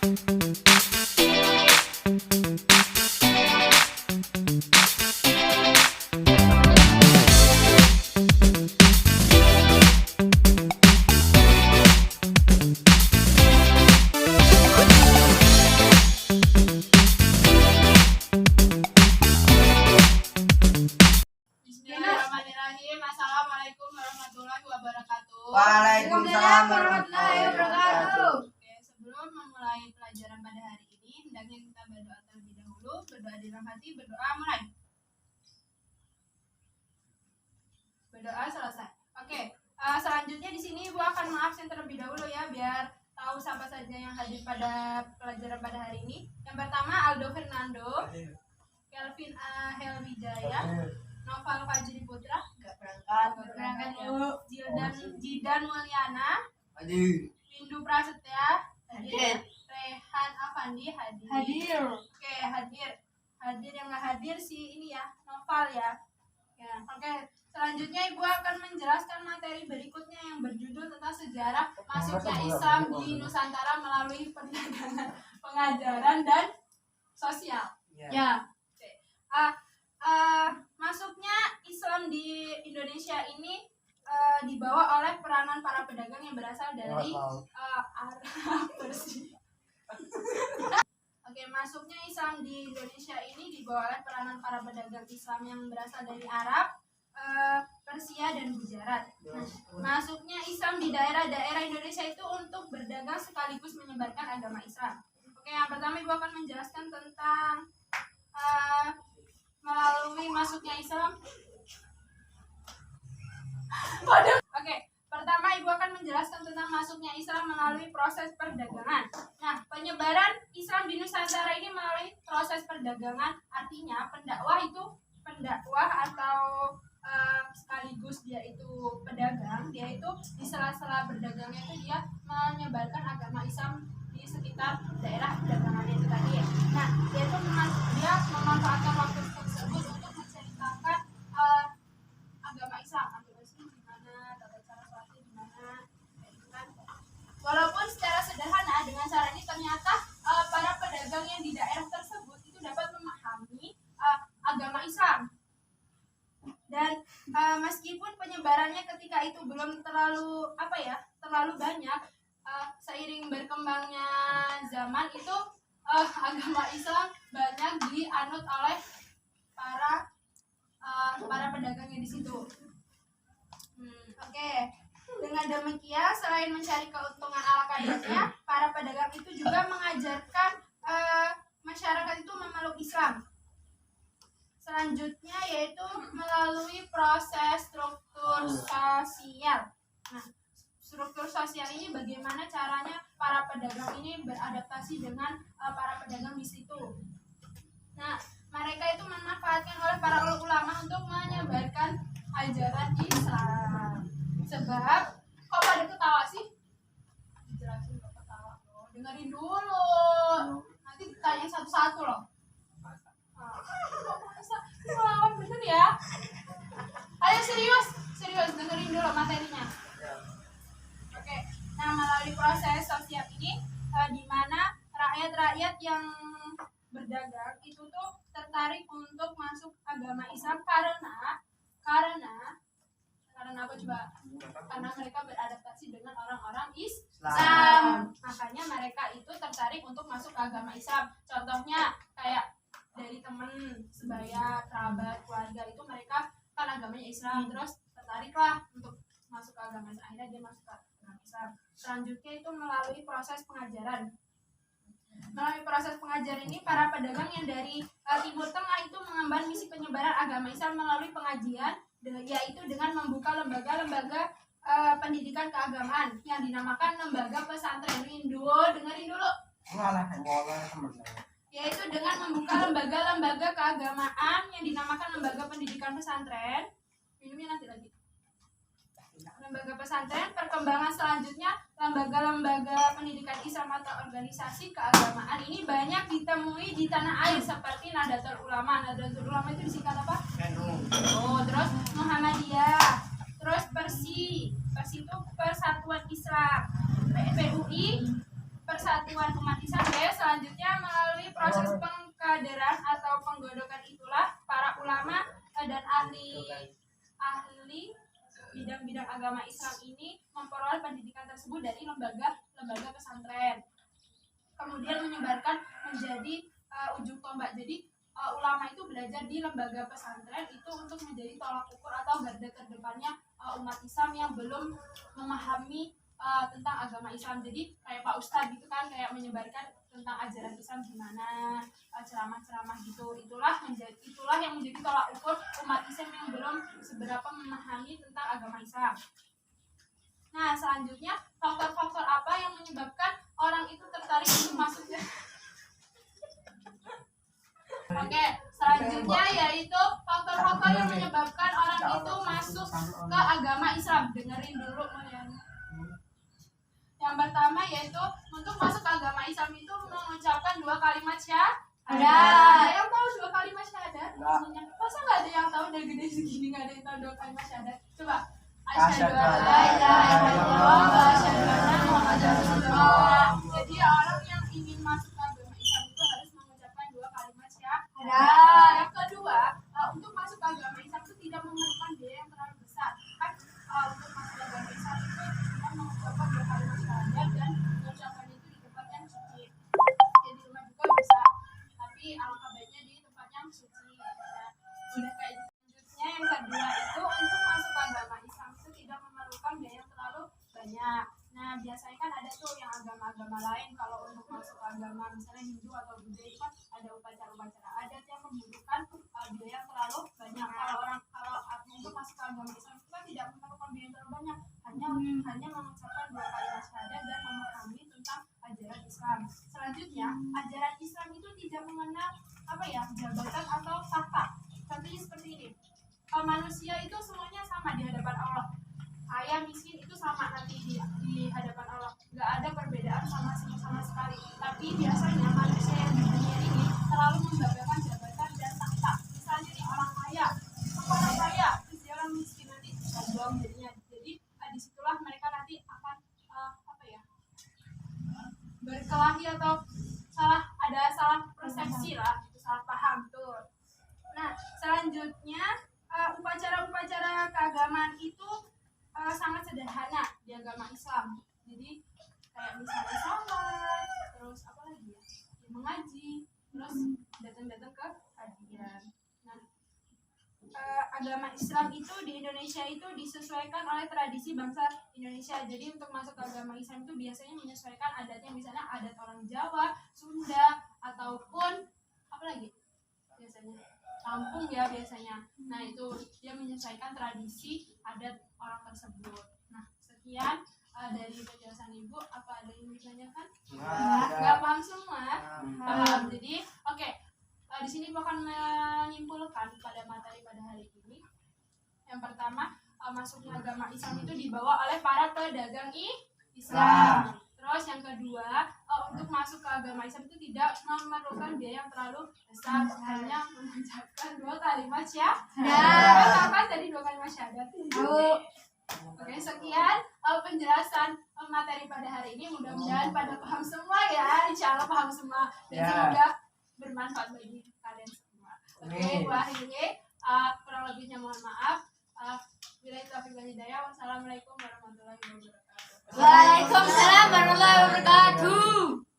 Bismillahirrahmanirrahim. Assalamualaikum warahmatullahi wabarakatuh. Waalaikumsalam warahmatullahi wabarakatuh. Oke, sebelum memulai pelajaran pada hari ini, hendaknya kita berdoa terlebih dahulu. Berdoa di dalam hati, berdoa mulai. Berdoa selesai. Oke, selanjutnya di sini Ibu akan mengabsen terlebih dahulu ya, biar tahu siapa saja yang hadir pada pelajaran pada hari ini. Yang pertama Aldo Fernando, Kelvin Helwijaya, Noval Fajri Putra, Enggak berangkat. berangkat ya. Jidan Mulyana, Hadir. Windu Prasetya, Hadir. Rehan Afandi hadir. Hadir. Oke, hadir. Hadir yang nggak hadir si ini ya, Noval ya. Ya, oke. Selanjutnya Ibu akan menjelaskan materi berikutnya yang berjudul tentang sejarah masuknya Islam di Nusantara melalui perdagangan, pengajaran dan sosial. Ya. Oke. Masuknya Islam di Indonesia ini dibawa oleh peranan para pedagang yang berasal dari Arab Persia. Oke, masuknya Islam di Indonesia ini dibawa oleh peranan para pedagang Islam yang berasal dari Arab, Persia dan Gujarat. Nah, masuknya Islam di daerah-daerah Indonesia itu untuk berdagang sekaligus menyebarkan agama Islam. Oke, yang pertama Ibu akan menjelaskan tentang melalui masuknya Islam. Oke, pertama Ibu akan menjelaskan tentang masuknya Islam melalui proses perdagangan. Nah, penyebaran Islam di Nusantara ini melalui proses perdagangan, artinya pendakwah atau sekaligus dia itu pedagang, dia itu di sela-sela berdagangnya itu dia menyebarkan agama Islam di sekitar daerah perdagangannya itu tadi ya. Nah, dia memanfaatkan waktu tersebut untuk menceritakan agama Islam di mana, tata cara sholatnya di mana, gitu kan. Walaupun secara sederhana dengan cara ini ternyata para pedagang yang di daerah tersebut itu dapat memahami agama Islam. Dan meskipun penyebarannya ketika itu belum terlalu banyak, seiring berkembangnya zaman itu agama Islam banyak dianut oleh para pedagangnya di situ. Oke. Dengan demikian, selain mencari keuntungan ala kadarnya, para pedagang itu juga mengajarkan masyarakat itu memeluk Islam. Selanjutnya yaitu melalui proses struktur sosial. Nah, struktur sosial ini bagaimana caranya para pedagang ini beradaptasi dengan para pedagang di situ. Nah, mereka itu memanfaatkan oleh para ulama untuk menyebarkan ajaran Islam. Sebab, kok pada ketawa sih? Dijelasin kok ketawa. Dengerin dulu. Nanti ditanya satu-satu loh. Melawan bener ya. Ayo serius dengerin dulu materinya. Oke. Nah, melalui proses sosial ini di mana rakyat-rakyat yang berdagang itu tuh tertarik untuk masuk agama Islam karena apa coba? Karena mereka beradaptasi dengan orang-orang Islam. Makanya mereka itu tertarik untuk masuk ke agama Islam. Contohnya kayak dari teman sebaya, kerabat, keluarga itu mereka kan agamanya Islam, terus tertariklah untuk masuk ke agama Islam. Akhirnya dia masuk ke agama Islam. Selanjutnya itu melalui proses pengajaran. Melalui proses pengajaran ini, para pedagang yang dari Timur Tengah itu mengemban misi penyebaran agama Islam melalui pengajian, yaitu dengan membuka lembaga-lembaga pendidikan keagamaan yang dinamakan lembaga pesantren. Dengerin dulu. Yaitu dengan membuka lembaga-lembaga keagamaan yang dinamakan lembaga pendidikan pesantren. Minumnya nanti lagi. Lembaga pesantren, perkembangan selanjutnya lembaga-lembaga pendidikan Islam atau organisasi keagamaan ini banyak ditemui di tanah air seperti Nahdlatul Ulama. Nahdlatul Ulama itu disingkat apa? Terus Muhammadiyah, terus Persi itu Persatuan Islam, PUI, persatuan umat Islam. Selanjutnya melalui proses pengkaderan atau penggodokan itulah para ulama dan ahli bidang-bidang agama Islam ini memperoleh pendidikan tersebut dari lembaga pesantren, kemudian menyebarkan menjadi ujung tombak. Jadi ulama itu belajar di lembaga pesantren itu untuk menjadi tolak ukur atau garda terdepannya umat Islam yang belum memahami tentang agama Islam. Jadi kayak Pak Ustadz gitu kan, kayak menyebarkan tentang ajaran Islam gimana, ceramah-ceramah gitu. Itulah yang menjadi tolak ukur umat Islam yang belum seberapa memahami tentang agama Islam. Nah, selanjutnya faktor-faktor apa yang menyebabkan orang itu tertarik untuk masuknya? Oke, selanjutnya yaitu faktor-faktor yang menyebabkan orang itu masuk ke agama Islam. Dengerin dulu kalian. Yang pertama yaitu untuk masuk ke agama Islam itu mengucapkan 2 kalimat syahadat. Ada yang tahu 2 kalimat syahadat? Masa nggak ada yang tahu? Udah gede segini nggak ada yang tahu 2 kalimat syahadat? Coba. Asyhadu an la ilaha illallah wa asyhadu anna Muhammadar Rasulullah. Jadi orang yang ingin masuk ke agama Islam itu harus mengucapkan 2 kalimat syahadat. Yang kedua, untuk masuk ke agama Islam itu tidak memerlukan biaya yang terlalu besar. Kan untuk masuk ke agama Islam itu cuma mengucapkan 2 kalimat syahadat dan mengucapkan itu di tempat yang suci. Ya di rumah juga bisa, tapi alangkah baiknya di tempat yang suci. Udah kayak selanjutnya yang kedua itu untuk masuk ke agama Islam itu tidak memerlukan biaya yang terlalu banyak. Nah, biasanya kan ada tuh yang agama-agama lain kalau untuk masuk ke agama misalnya Hindu atau Buddha itu kan ada upacara-upacara adat yang membutuhkan biaya yang terlalu banyak. Kalau untuk masuk ke agama Islam itu kan tidak memerlukan biaya yang terlalu banyak, hanya mengucapkan 2 kalimat syahadat dan memahami tentang ajaran Islam. Selanjutnya, ajaran Islam itu tidak mengenal jabatan atau tahta. Contohnya seperti ini. Manusia itu semuanya sama di hadapan Allah. Kaya miskin itu sama nanti di hadapan Allah. Nggak ada perbedaan sama sekali. Tapi biasanya manusia yang di dunia ini terlalu membanggakan jabatan dan tahta. Misalnya nih orang kaya, terus dia orang miskin nanti doang jadinya. Jadi disitulah mereka nanti akan berkelahi atau salah persepsi lah, itu salah paham tuh. Nah, selanjutnya upacara-upacara keagamaan itu sangat sederhana di agama Islam. Jadi kayak misalnya sholat, terus apa lagi ya? Mengaji, terus datang-datang ke kajian. Nah, agama Islam itu di Indonesia itu disesuaikan oleh tradisi bangsa Indonesia. Jadi untuk masuk ke agama Islam itu biasanya menyesuaikan adatnya, misalnya adat orang Jawa, Sunda, ataupun apa lagi? Biasanya Lampung ya biasanya. Nah, itu dia menyesuaikan tradisi adat orang tersebut. Nah, sekian dari penjelasan Ibu. Apa ada yang ditanyakan? Nggak paham semua? Paham. Jadi, oke. Di sini Ibu akan menyimpulkan pada materi pada hari ini. Yang pertama, masuknya agama Islam itu dibawa oleh para pedagang Islam. Terus yang kedua, untuk masuk ke agama Islam itu tidak memerlukan biaya yang terlalu besar, hanya mengucapkan 2 kalimat syahadat. Apa tadi 2 kalimat syahadat? Oke, sekian penjelasan materi pada hari ini. Mudah-mudahan pada paham semua ya. Insya Allah paham semua. Dan semoga bermanfaat bagi kalian semua. Oke, akhirnya kurang lebihnya mohon maaf. Billahi taufiq wal hidayah. Wassalamualaikum warahmatullahi wabarakatuh. Waalaikumsalam warahmatullahi wabarakatuh.